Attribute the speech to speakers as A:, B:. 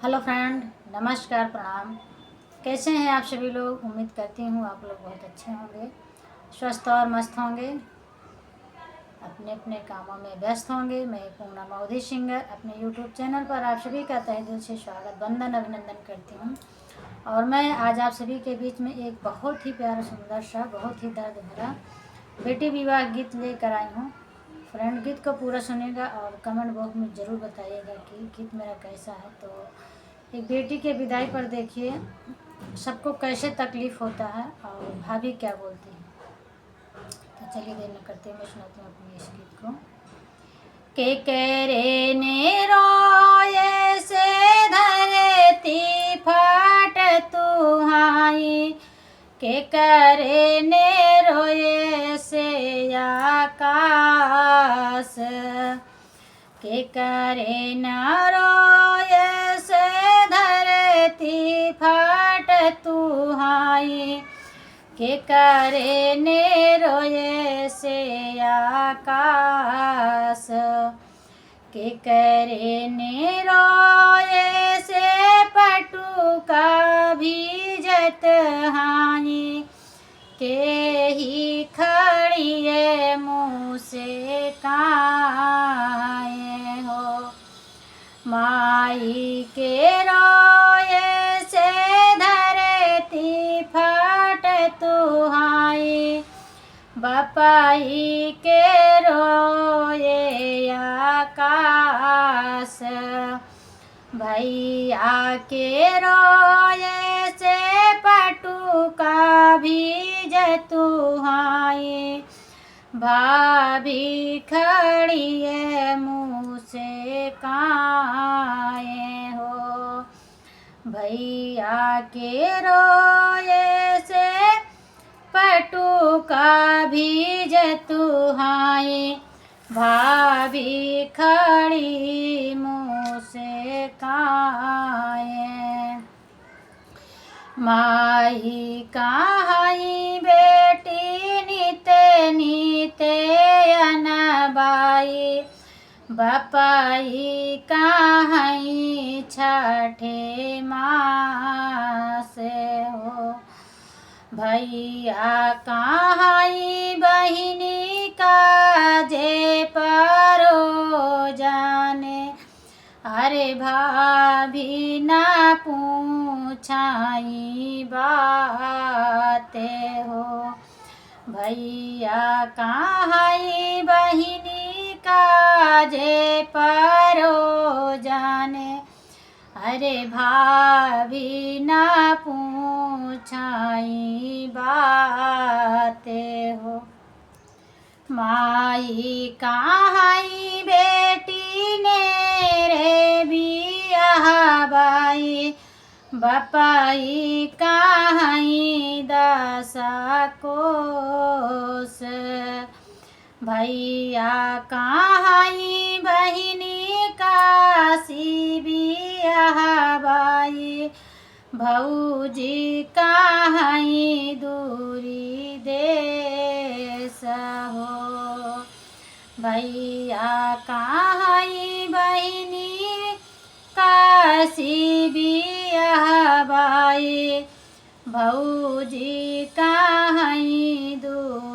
A: Hello friend, नमस्कार, प्रणाम। कैसे हैं आप सभी लोग? उम्मीद करती हूँ आप लोग बहुत अच्छे होंगे, स्वस्थ और मस्त होंगे, अपने अपने कामों में व्यस्त होंगे। मैं पूर्णा मोदी सिंगर अपने यूट्यूब चैनल पर आप सभी का तहे दिल से स्वागत, वंदन, अभिनंदन करती हूँ। और मैं आज आप सभी के बीच में एक बहुत ही प्यारा, सुंदर सा, बहुत ही दर्द भरा बेटी विवाह गीत लेकर आई हूँ। फ्रेंड, गीत को पूरा सुनेगा और कमेंट बॉक्स में ज़रूर बताइएगा कि गीत मेरा कैसा है। तो एक बेटी के विदाई पर देखिए सबको कैसे तकलीफ़ होता है और भाभी क्या बोलती है। तो चलिए देर न करते मैं सुनाती हूँ अपने इस गीत को। के करे ने रोए से धरती फट तुहाई, के करे ने रोए से आकाश, के करे न रोए से धरती फट तुहाई, के करे ने रोए से आकाश, के करे ने रोए से पटुका भीजत हानि, के ही खड़िए मुँह से काए हो। माई के रोए से धरती फट तुहाई, बापाई के रोए आकाश, भैया के रोए से पटुका भीजत तुहाई, भाभी खड़िए मुँह से काए हो। भैया के रोए से पटुका भीजत तुहाई, भाभी खड़ी मुँह से काए। माई कहाई बेटी नीते नीते अनबाई, बापाई कहाई छठे मास हो। भैया कहाई बहिनी का जे परो जाने, अरे भाभी ना पूछाई बाते हो। भैया कहाई बहिनी का जे परो जाने, अरे भाभी ना पूछाई बाते हो। माई कहाई बेटी ने रे बियाह बाई, बापाई कहाई दशा कोस, भैया कहाई बहिनी काशी बियाह बाई, भौजी कहाई दूरी देश हो। भैया कहाई बहिनी काशी बियाह बाई, भौजी कहाई दूरी